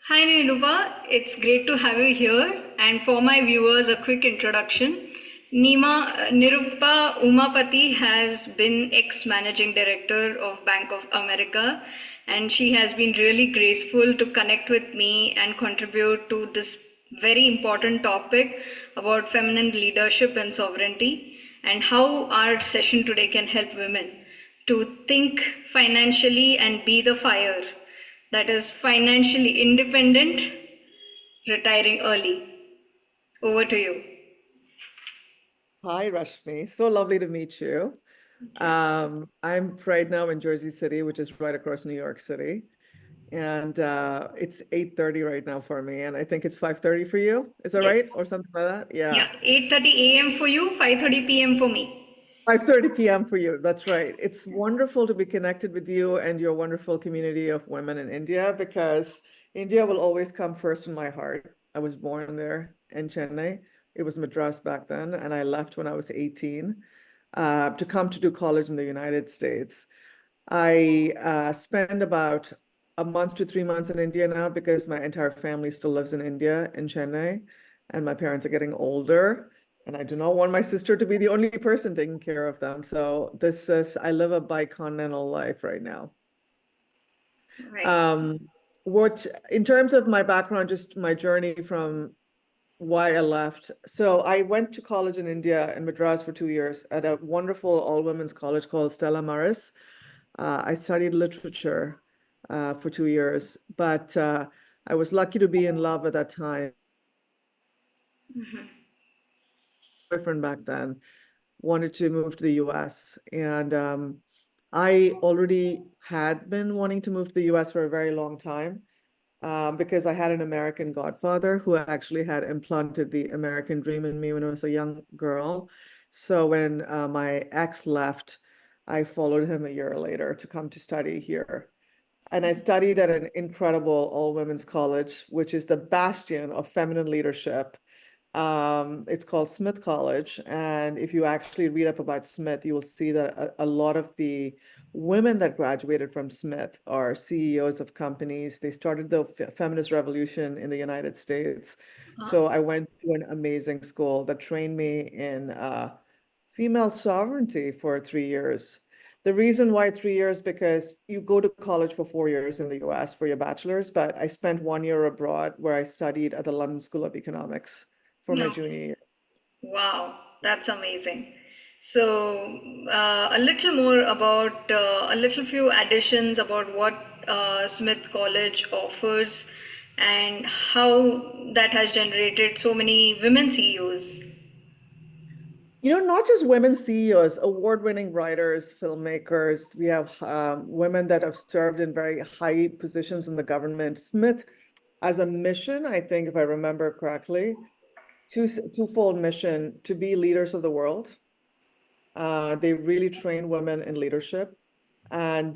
Hi Nirupa, it's great to have you here. And for my viewers, a quick introduction. Nirupa Umapathy has been ex-managing director of Bank of America, and she has been really graceful to connect with me and contribute to this very important topic about feminine leadership and sovereignty, and how our session today can help women to think financially and be the fire that is financially independent, retiring early. Over to you. Hi, Rashmi. So lovely to meet you. I'm right now in Jersey City, which is right across New York City. And it's 8:30 right now for me. And I think it's 5:30 for you. Is that right? Yes. Or something like that? Yeah. Yeah, 8:30 a.m. for you, 5:30 p.m. for me. 5:30 p.m. for you. That's right. It's wonderful to be connected with you and your wonderful community of women in India, because India will always come first in my heart. I was born there in Chennai. It was Madras back then, and I left when I was 18 to come to do college in the United States. I spend about a month to 3 months in India now because my entire family still lives in India, in Chennai, and my parents are getting older. And I do not want my sister to be the only person taking care of them. So I live a bicontinental life right now. Right. Um, in terms of my background, just my journey from why I left. So I went to college in India, in Madras, for 2 years at a wonderful all-women's college called Stella Maris. I studied literature for 2 years, but I was lucky to be in love at that time. Boyfriend back then wanted to move to the US, and I already had been wanting to move to the US for a very long time, because I had an American godfather who actually had implanted the American dream in me when I was a young girl. So when my ex left, I followed him a year later to come to study here. And I studied at an incredible all-women's college, which is the bastion of feminine leadership. It's called Smith College. And if you actually read up about Smith, you will see that a lot of the women that graduated from Smith are CEOs of companies. They started the feminist revolution in the United States. So I went to an amazing school that trained me in female sovereignty for 3 years. The reason why 3 years, because you go to college for 4 years in the US for your bachelor's, but I spent 1 year abroad where I studied at the London School of Economics for my No. junior year. Wow, that's amazing. So, a little more about a little few additions about what Smith College offers and how that has generated so many women CEOs. Not just women CEOs, award-winning writers, filmmakers. We have women that have served in very high positions in the government. Smith, as a mission, I think, if I remember correctly, twofold mission: to be leaders of the world. They really train women in leadership, and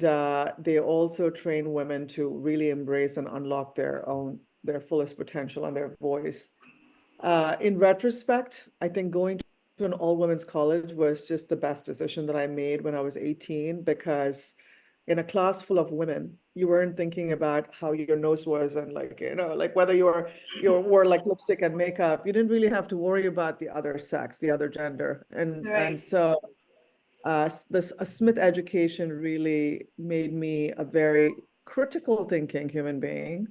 they also train women to really embrace and unlock their fullest potential and their voice. In retrospect, I think going to an all-women's college was just the best decision that I made when I was 18, because in a class full of women, you weren't thinking about how your nose was and like whether you wore like lipstick and makeup. You didn't really have to worry about the other sex, the other gender. And Right. so this a Smith education really made me a very critical thinking human being.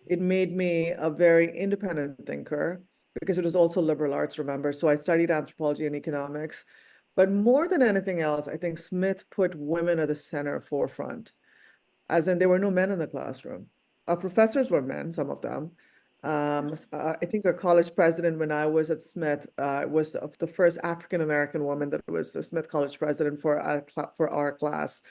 It made me a very independent thinker, because it was also liberal arts, remember? So I studied anthropology and economics. But more than anything else, I think Smith put women at the center forefront, as in there were no men in the classroom. Our professors were men, some of them. I think our college president, when I was at Smith, was the first African American woman that was the Smith College president for our class,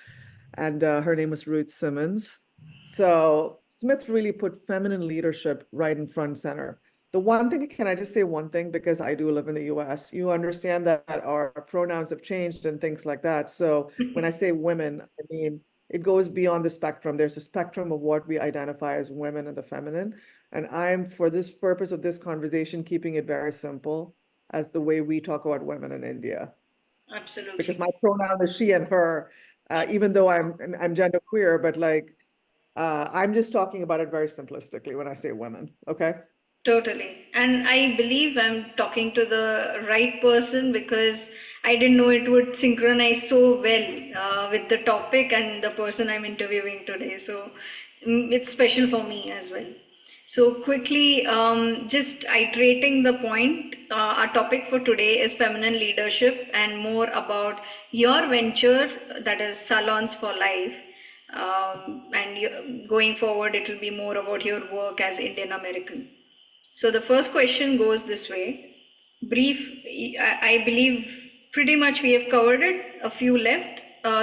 and her name was Ruth Simmons. So Smith really put feminine leadership right in front and center. The one thing, can I just say one thing, because I do live in the US, you understand that our pronouns have changed and things like that. So when I say women, I mean, it goes beyond the spectrum. There's a spectrum of what we identify as women and the feminine. And I'm, for this purpose of this conversation, keeping it very simple as the way we talk about women in India, because Absolutely. my pronoun is she and her, even though I'm genderqueer, but like I'm just talking about it very simplistically when I say women, okay? Totally. And I believe I'm talking to the right person because I didn't know it would synchronize so well with the topic and the person I'm interviewing today. So it's special for me as well. So, quickly, just iterating the point, our topic for today is feminine leadership and more about your venture, that is Salons for Life. And going forward, it will be more about your work as Indian American. So the first question goes this way. Brief, I believe pretty much we have covered it, a few left.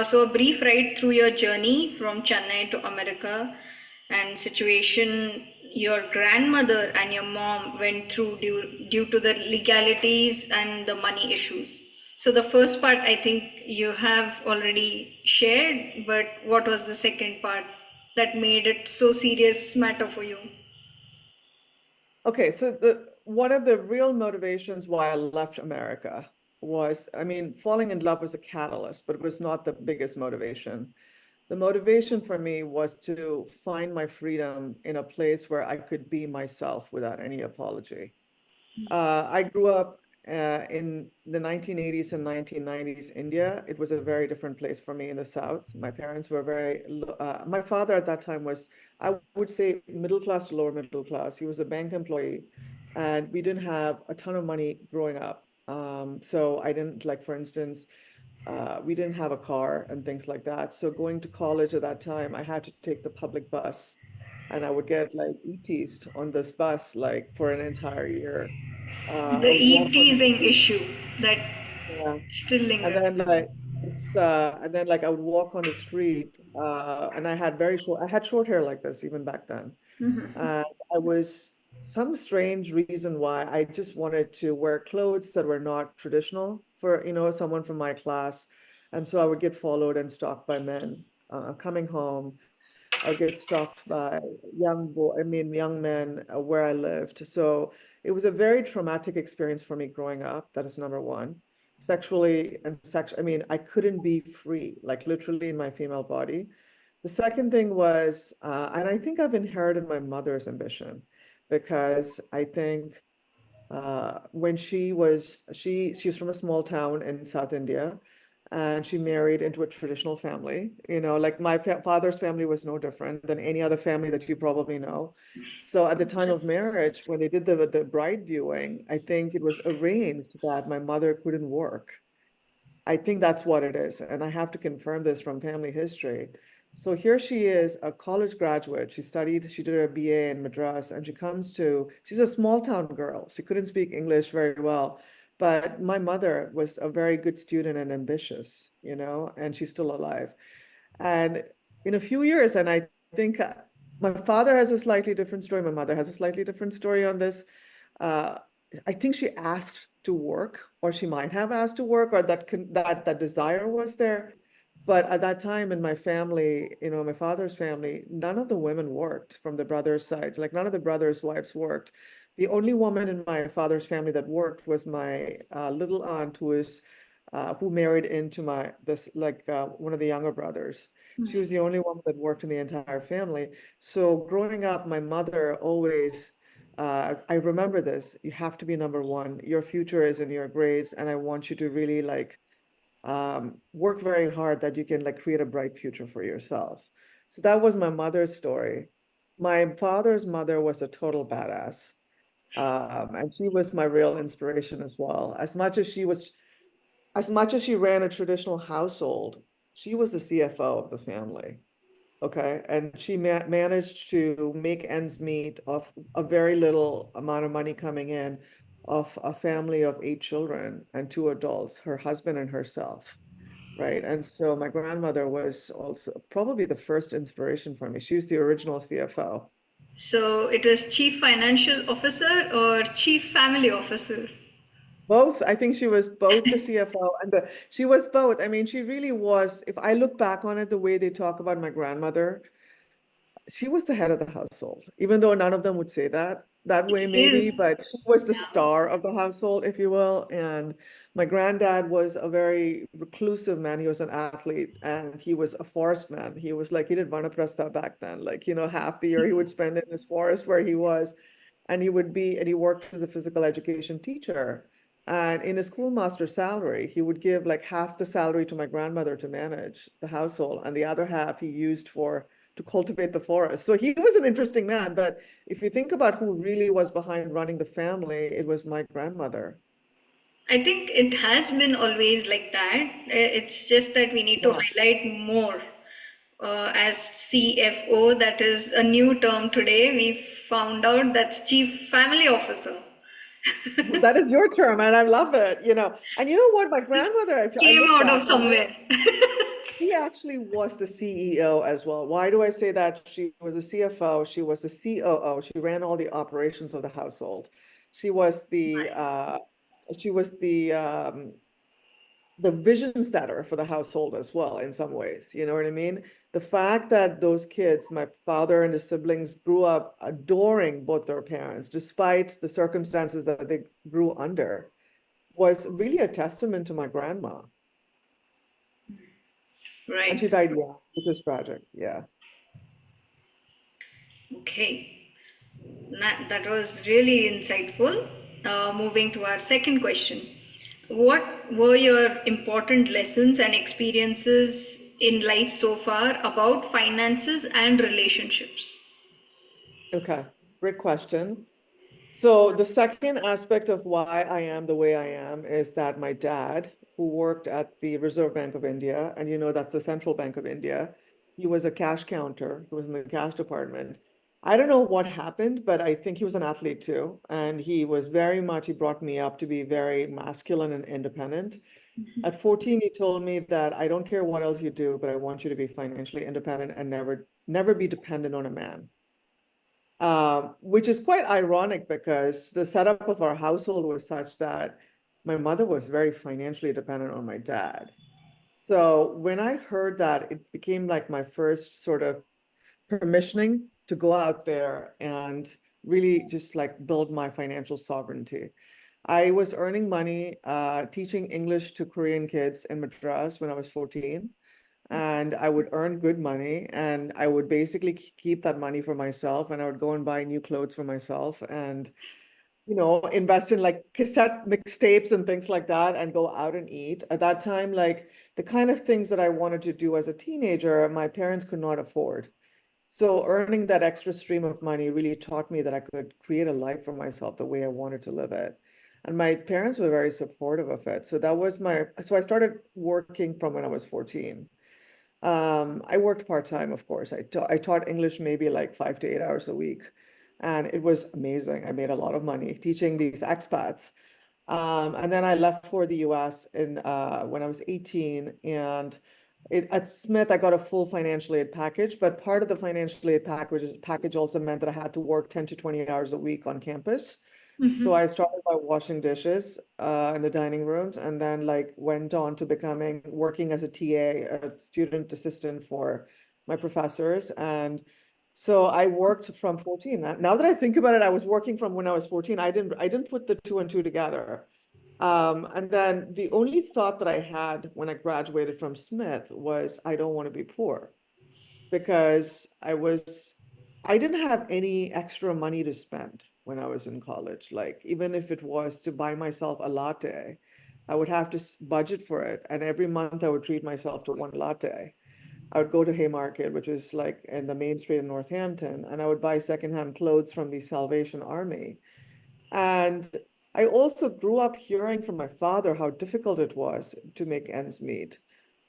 So a brief ride through your journey from Chennai to America and situation your grandmother and your mom went through due to the legalities and the money issues. So the first part I think you have already shared, but what was the second part that made it so serious matter for you? Okay, so one of the real motivations why I left America was, I mean, falling in love was a catalyst, but it was not the biggest motivation. The motivation for me was to find my freedom in a place where I could be myself without any apology. I grew up in the 1980s and 1990s, India. It was a very different place for me in the South. My parents were my father at that time was, I would say, middle class to lower middle class. He was a bank employee, and we didn't have a ton of money growing up. So I didn't, like, for instance, we didn't have a car and things like that. So going to college at that time, I had to take the public bus, and I would get like teased on this bus like for an entire year. The I would walk on the e-teasing street. issue that Yeah. still And lingers. then like I would walk on the street, and I had short hair like this even back then. And I was some strange reason why I just wanted to wear clothes that were not traditional for, someone from my class. And so I would get followed and stalked by men coming home. I would get stalked by young men where I lived. So it was a very traumatic experience for me growing up. That is number one. Sexually and I mean, I couldn't be free, like literally in my female body. The second thing was, and I think I've inherited my mother's ambition because I think when she's from a small town in South India, and she married into a traditional family. Like my father's family was no different than any other family that you probably know. So at the time of marriage, when they did the bride viewing, I think it was arranged that my mother couldn't work. I think that's what it is. And I have to confirm this from family history. So here she is, a college graduate. She did her BA in Madras, and she's a small town girl. She couldn't speak English very well. But my mother was a very good student and ambitious, and she's still alive. And in a few years, and I think my father has a slightly different story. My mother has a slightly different story on this. Uh, I think she asked to work, or she might have asked to work, or that desire was there. But at that time in my family, my father's family, none of the women worked from the brothers' sides. Like none of the brothers' wives worked. The only woman in my father's family that worked was my little aunt, who married into one of the younger brothers. She was the only one that worked in the entire family. So growing up, my mother always, I remember this, you have to be number one. Your future is in your grades, and I want you to really work very hard that you can create a bright future for yourself. So that was my mother's story. My father's mother was a total badass. And she was my real inspiration as well. As much as she ran a traditional household, she was the CFO of the family. Okay. And she managed to make ends meet of a very little amount of money coming in, of a family of 8 children and 2 adults, her husband and herself. Right. And so my grandmother was also probably the first inspiration for me. She was the original CFO. So it is chief financial officer or chief family officer? Both. I think she was both the CFO and she was both. I mean, she really was. If I look back on it, the way they talk about my grandmother, she was the head of the household, even though none of them would say that way maybe, Is. but she was the Yeah. star of the household, if you will. And my granddad was a very reclusive man. He was an athlete and he was a forest man. He was like, he did Vanaprastha back then. Like, half the year he would spend in this forest where he was. And he worked as a physical education teacher. And in his schoolmaster salary, he would give like half the salary to my grandmother to manage the household, and the other half he used to cultivate the forest. So he was an interesting man. But if you think about who really was behind running the family, it was my grandmother. I think it has been always like that. It's just that we need to Yeah. highlight more. As CFO, that is a new term today. We found out that's Chief Family Officer. That is your term, and I love it. And you know what? My grandmother, I Came look out of back, somewhere. she actually was the CEO as well. Why do I say that? She was a CFO, she was the COO, she ran all the operations of the household. She was the she was the vision setter for the household as well, in some ways. You know what I mean? The fact that those kids, my father and his siblings, grew up adoring both their parents, despite the circumstances that they grew under, was really a testament to my grandma. And she Right. died young, which is tragic. Yeah. Okay. That was really insightful. Moving to our second question. What were your important lessons and experiences in life so far about finances and relationships? Okay. Great question. So the second aspect of why I am the way I am is that my dad, who worked at the Reserve Bank of India, and that's the Central Bank of India, he was a cash counter. He was in the cash department. I don't know what happened, but I think he was an athlete too. And he brought me up to be very masculine and independent. At 14, he told me that I don't care what else you do, but I want you to be financially independent and never be dependent on a man. Which is quite ironic because the setup of our household was such that my mother was very financially dependent on my dad. So when I heard that, it became like my first sort of permissioning to go out there and really just like build my financial sovereignty. I was earning money, teaching English to Korean kids in Madras when I was 14, and I would earn good money, and I would basically keep that money for myself, and I would go and buy new clothes for myself, and invest in like cassette mixtapes and things like that, and go out and eat. At that time, like the kind of things that I wanted to do as a teenager, my parents could not afford. So earning that extra stream of money really taught me that I could create a life for myself the way I wanted to live it. And my parents were very supportive of it. So I started working from when I was 14. I worked part-time, of course. I taught English maybe like 5 to 8 hours a week. And it was amazing. I made a lot of money teaching these expats. And then I left for the US when I was 18. And at Smith, I got a full financial aid package. But part of the financial aid package also meant that I had to work 10 to 20 hours a week on campus. So I started by washing dishes in the dining rooms, and then like went on to working as a TA, a student assistant for my professors. And so I worked from 14. Now that I think about it, I was working from when I was 14. I didn't put the two and two together. And then the only thought that I had when I graduated from Smith was I don't want to be poor, because I didn't have any extra money to spend when I was in college. Like, even if it was to buy myself a latte, I would have to budget for it. And every month I would treat myself to one latte. I would go to Haymarket, which is like in the main street in Northampton, and I would buy secondhand clothes from the Salvation Army. And I also grew up hearing from my father how difficult it was to make ends meet.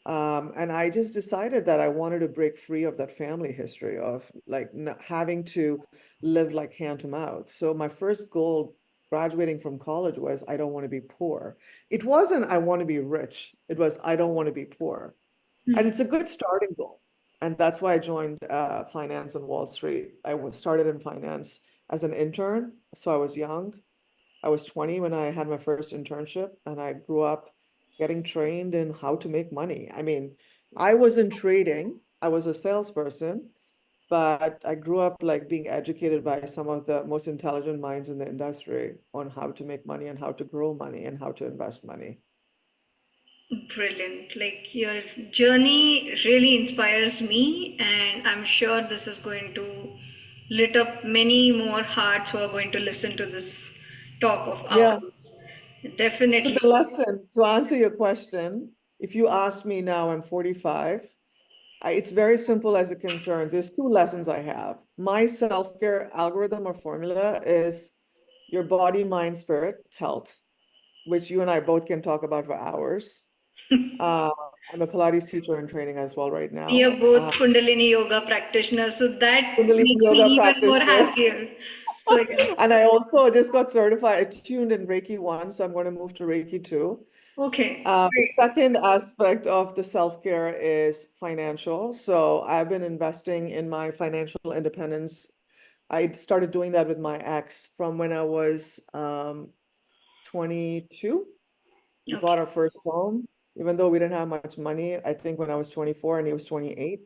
And I just decided that I wanted to break free of that family history of like having to live like hand to mouth. So my first goal graduating from college was I don't want to be poor. It wasn't I want to be rich. It was I don't want to be poor. And it's a good starting goal. And that's why I joined finance on Wall Street. I was started in finance as an intern. So I was young. I was 20 when I had my first internship, and I grew up getting trained in how to make money. I mean, I was in trading, I was a salesperson, but I grew up like being educated by some of the most intelligent minds in the industry on how to make money and how to grow money and how to invest money. Brilliant. Like your journey really inspires me, and I'm sure this is going to lit up many more hearts who are going to listen to this talk of Yeah. ours. So Definitely. the lesson, to answer your question, if you ask me now, I'm 45. It's very simple as it concerns. There's two lessons I have. My self-care algorithm or formula is your body, mind, spirit, health, which you and I both can talk about for hours. Uh, I'm a Pilates teacher in training as well right We are now. both Kundalini yoga practitioners, so that Kundalini makes me yoga even more practitioners. happier. So yeah. And I also just got certified, attuned in Reiki 1, so I'm going to move to Reiki 2. Okay, The great. second aspect of the self-care is financial. So I've been investing in my financial independence. I started doing that with my ex from when I was 22. We bought Okay. our first home, even though we didn't have much money, I think when I was 24 and he was 28.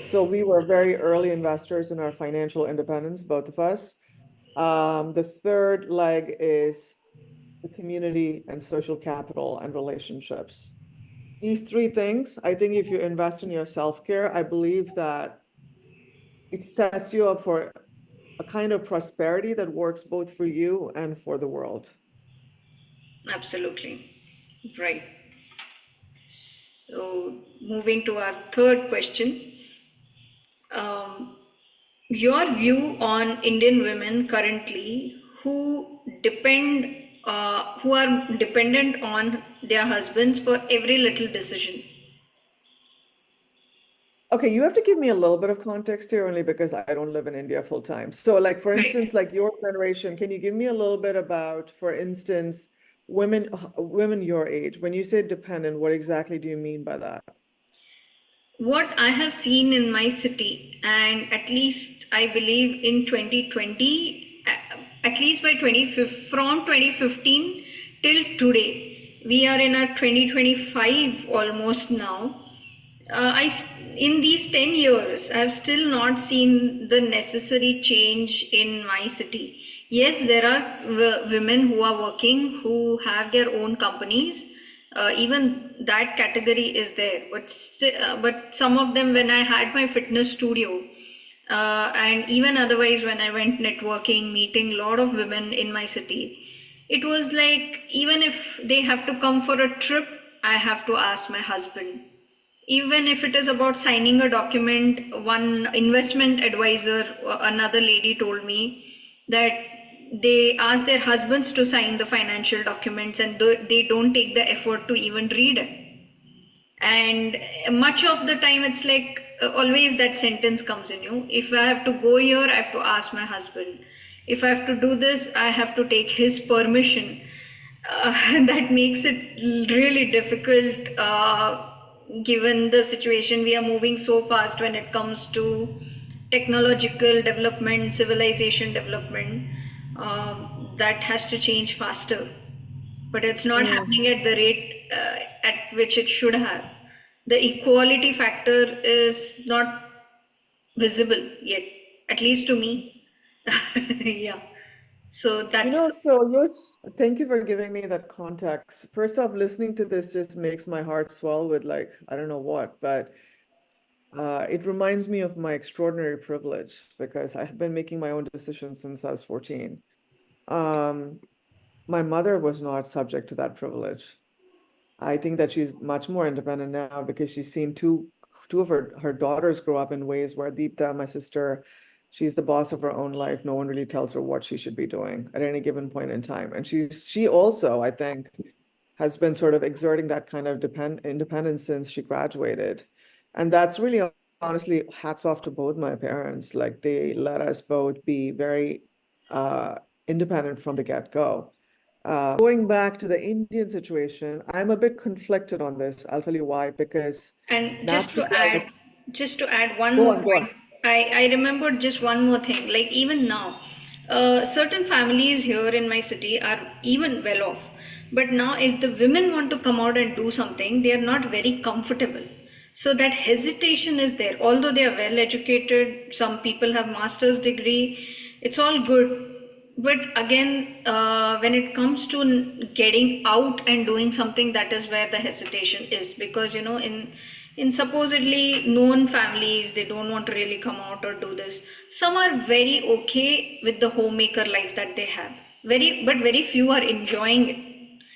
So we were very early investors in our financial independence, both of us. The third leg is the community and social capital and relationships. These three things, I think if you invest in your self-care, I believe that it sets you up for a kind of prosperity that works both for you and for the world. Absolutely. Right. So moving to our third question. Um, your view on Indian women currently who are dependent on their husbands for every little decision. Okay, you have to give me a little bit of context here only because I don't live in India full time. So like for Right. instance, like your generation, can you give me a little bit about, for instance, women your age? When you say dependent, what exactly do you mean by that? What I have seen in my city, and at least I believe in 2020, at least by 2015, from 2015 till today, we are in our 2025 almost now. In these 10 years, I have still not seen the necessary change in my city. Yes, there are women who are working, who have their own companies. Even that category is there, but some of them, when I had my fitness studio, and even otherwise when I went networking, meeting a lot of women in my city, it was like even if they have to come for a trip, I have to ask my husband. Even if it is about signing a document, one investment advisor, another lady told me that they ask their husbands to sign the financial documents, and they don't take the effort to even read it. And much of the time it's like always that sentence comes in you: if I have to go here, I have to ask my husband. If I have to do this, I have to take his permission. That makes it really difficult, given the situation. We are moving so fast when it comes to technological development, civilization development. That has to change faster, but it's not Mm. happening at the rate at which it should have. The equality factor is not visible yet, at least to me. Yeah. So You that's know, so yours, thank you for giving me that context. First off, listening to this just makes my heart swell with like, I don't know what, but it reminds me of my extraordinary privilege because I have been making my own decisions since I was 14. Um, my mother was not subject to that privilege. I think that she's much more independent now because she's seen two of her daughters grow up in ways where Deepta, my sister, she's the boss of her own life. No one really tells her what she should be doing at any given point in time. And she also, I think, has been sort of exerting that kind of independence since she graduated. And that's really honestly hats off to both my parents. Like they let us both be very uh, independent from the get-go. Going back to the Indian situation, I'm a bit conflicted on this. I'll tell you why, because And naturally I just to add one go more on, go on. point, I remembered just one more thing. Like even now, certain families here in my city are even well off. But now, if the women want to come out and do something, they are not very comfortable. So that hesitation is there. Although they are well educated, some people have master's degree, it's all good. But again, when it comes to getting out and doing something, that is where the hesitation is. Because in supposedly known families, they don't want to really come out or do this. Some are very okay with the homemaker life that they have. But very few are enjoying it.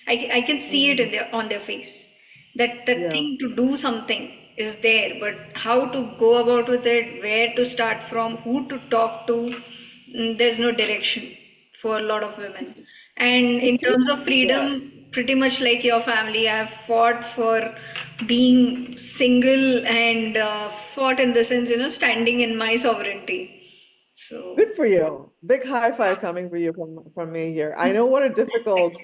I can see it in on their face that the Yeah. thing to do something is there, but how to go about with it, where to start from, who to talk to, there's no direction for a lot of women. And in It terms takes, of yeah. freedom, pretty much like your family, I have fought for being single and fought in the sense, standing in my sovereignty. So, Good for you. Big high five coming for you from me here. I know what a difficult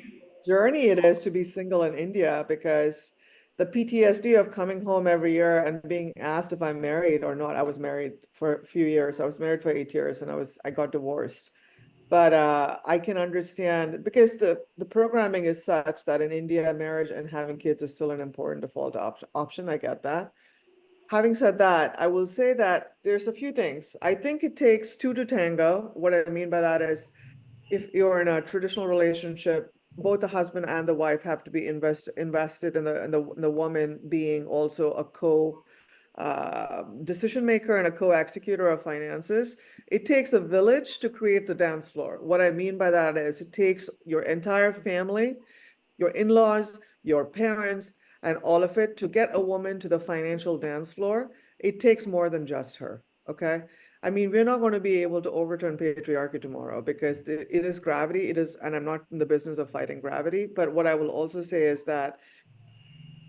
journey it is to be single in India because the PTSD of coming home every year and being asked if I'm married or not. I was married for a few years. I was married for 8 years and I got divorced. But I can understand because the programming is such that in India, marriage and having kids is still an important default option. I get that. Having said that, I will say that there's a few things. I think it takes two to tango. What I mean by that is if you're in a traditional relationship, both the husband and the wife have to be invested in the woman being also a decision maker and a co-executor of finances. It takes a village to create the dance floor. What I mean by that is it takes your entire family, your in-laws, your parents, and all of it to get a woman to the financial dance floor. It takes more than just her. Okay. I mean, we're not going to be able to overturn patriarchy tomorrow because it is gravity. It is, and I'm not in the business of fighting gravity. But what I will also say is that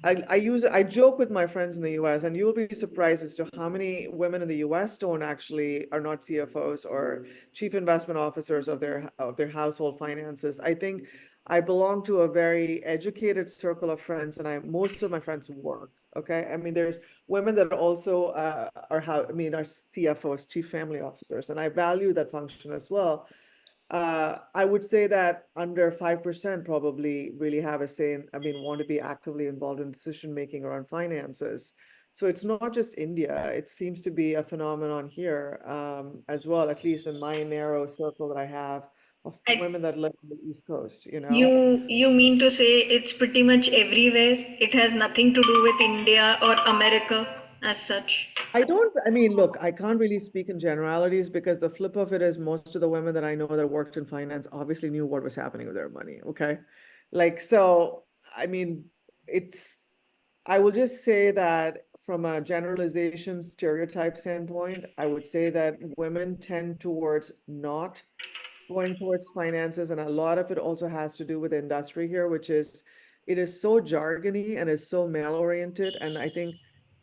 I joke with my friends in the US, and you'll be surprised as to how many women in the US are not CFOs or chief investment officers of their household finances. I think I belong to a very educated circle of friends, and most of my friends work. Okay, I mean, there's women that also are CFOs, chief family officers, and I value that function as well. I would say that under 5% probably really have a say in, I mean, want to be actively involved in decision making around finances. So it's not just India, it seems to be a phenomenon here as well, at least in my narrow circle that I have of I, women that live on the East Coast, you know. you mean to say it's pretty much everywhere? It has nothing to do with India or America as such. I mean, look, I can't really speak in generalities because the flip of it is most of the women that I know that worked in finance obviously knew what was happening with their money. Okay. So, I mean, it's, I will just say that from a generalization stereotype standpoint, I would say that women tend towards not going towards finances. And a lot of it also has to do with the industry here, which is, it is so jargony and is so male oriented. And I think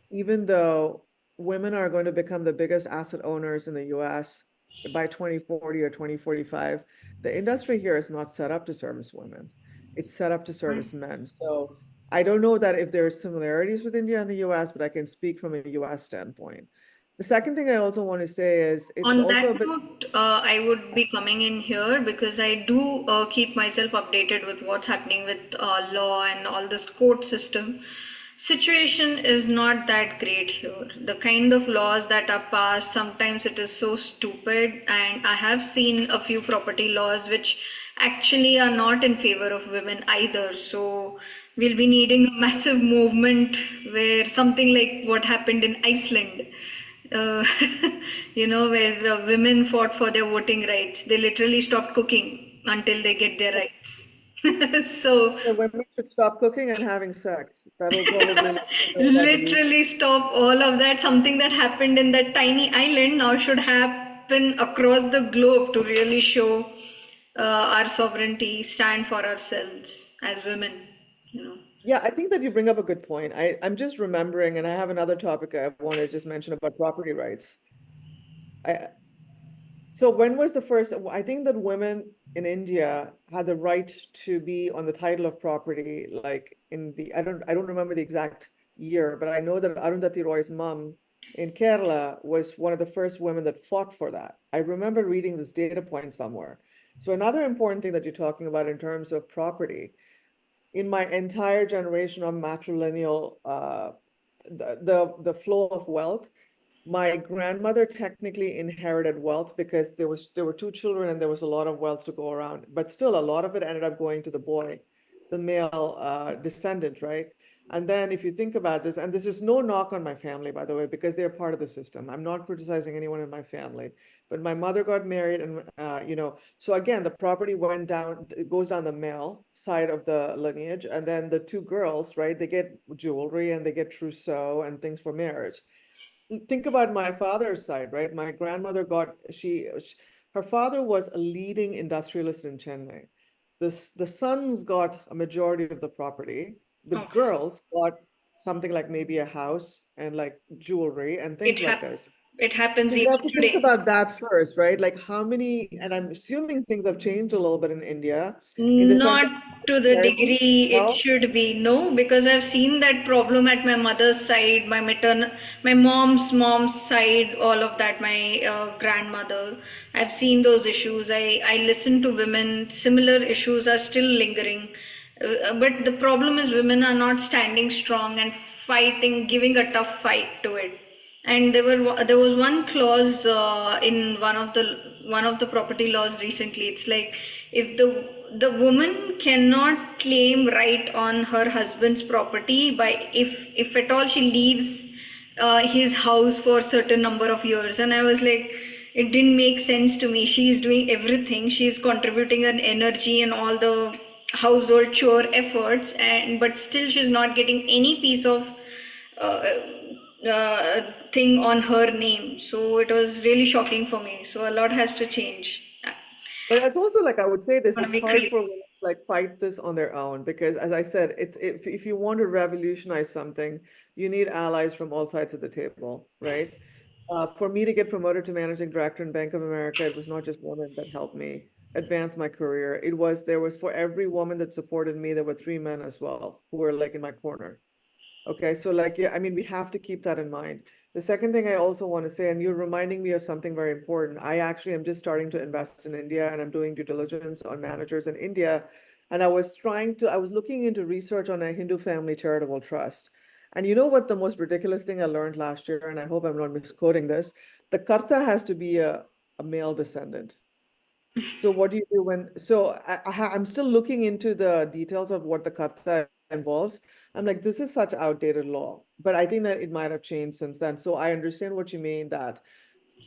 even though women are going to become the biggest asset owners in the US by 2040 or 2045, the industry here is not set up to service women. It's set up to service men. So I don't know that if there are similarities with India and the US, but I can speak from a US standpoint. The second thing I also want to say is it's On also that a bit, note, I would be coming in here because I do keep myself updated with what's happening with law and all this court system. Situation is not that great here. The kind of laws that are passed, sometimes it is so stupid, and I have seen a few property laws which actually are not in favor of women either. So we'll be needing a massive movement where something like what happened in Iceland, uh, where the women fought for their voting rights. They literally stopped cooking until they get their rights. So, the women should stop cooking and having sex. That'll probably lead to a revolution. literally stop all of that. Something that happened in that tiny island now should happen across the globe to really show our sovereignty, stand for ourselves as women, you know. Yeah, I think that you bring up a good point. I'm just remembering, and I have another topic I want to just mention about property rights. I, so when was the first, I think that women in India had the right to be on the title of property, like I don't remember the exact year, but I know that Arundhati Roy's mom in Kerala was one of the first women that fought for that. I remember reading this data point somewhere. So another important thing that you're talking about in terms of property, in my entire generation of matrilineal the flow of wealth. My grandmother technically inherited wealth because there were two children and there was a lot of wealth to go around, but still a lot of it ended up going to the boy, the male descendant, right? And then if you think about this, and this is no knock on my family, by the way, because they're part of the system. I'm not criticizing anyone in my family, but my mother got married, and so again, the property went down, it goes down the male side of the lineage, and then the two girls, right? They get jewelry and they get trousseau and things for marriage. Think about my father's side, right? My grandmother her father was a leading industrialist in Chennai. The sons got a majority of the property. The Okay. girls got something like maybe a house and like jewelry and It things like hap this. it So happens you have even to think today. about that first, right? Like how many, and I'm assuming things have changed a little bit in India in the sense of Not to the charity. degree it No? should be, no, because I've seen that problem at my mother's side, my mom's side, all of that, my grandmother. I've seen those issues. I listen to women, similar issues are still lingering. But the problem is women are not standing strong and fighting, giving a tough fight to it. And there was one clause in one of the property laws recently. It's like if the woman cannot claim right on her husband's property by if at all she leaves his house for a certain number of years. And I was like, it didn't make sense to me. She is doing everything. She is contributing her energy and all the household chore efforts, and but still she's not getting any piece of uh, thing on her name. So it was really shocking for me. So a lot has to change. But it's also like I would say this, Gonna it's be hard crazy. for women to like fight this on their own because as I said, it's if you want to revolutionize something, you need allies from all sides of the table, right? For me to get promoted to managing director in Bank of America, it was not just women that helped me advance my career. There was for every woman that supported me, there were three men as well who were like in my corner. Okay, so like, yeah, I mean, we have to keep that in mind. The second thing I also want to say, and you're reminding me of something very important. I actually am just starting to invest in India and I'm doing due diligence on managers in India. And I was looking into research on a Hindu family charitable trust. And you know what the most ridiculous thing I learned last year, and I hope I'm not misquoting this, the karta has to be a male descendant. So what do you do I'm still looking into the details of what the karta involves. I'm like, this is such outdated law, but I think that it might have changed since then. So I understand what you mean that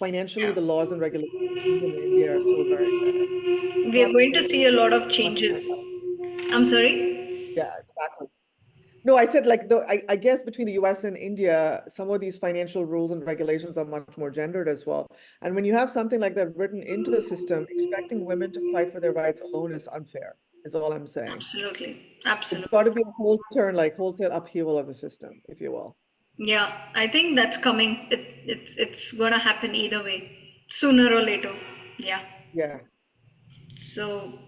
financially Yeah. the laws and regulations in India are still very bad. We are Not to going to say see a lot of much changes. more help. I'm sorry? Yeah, exactly. No, I said like I guess between the US and India, some of these financial rules and regulations are much more gendered as well. And when you have something like that written into the system, expecting women to fight for their rights alone is unfair, is all I'm saying. Absolutely. It's got Absolutely. to be a whole turn, like wholesale upheaval of the system, if you will. Yeah, I think that's coming. It's gonna happen either way, sooner or later. Yeah. Yeah. So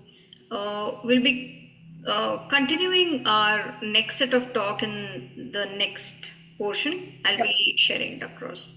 we'll be continuing our next set of talk in the next portion. I'll Yeah. be sharing it across.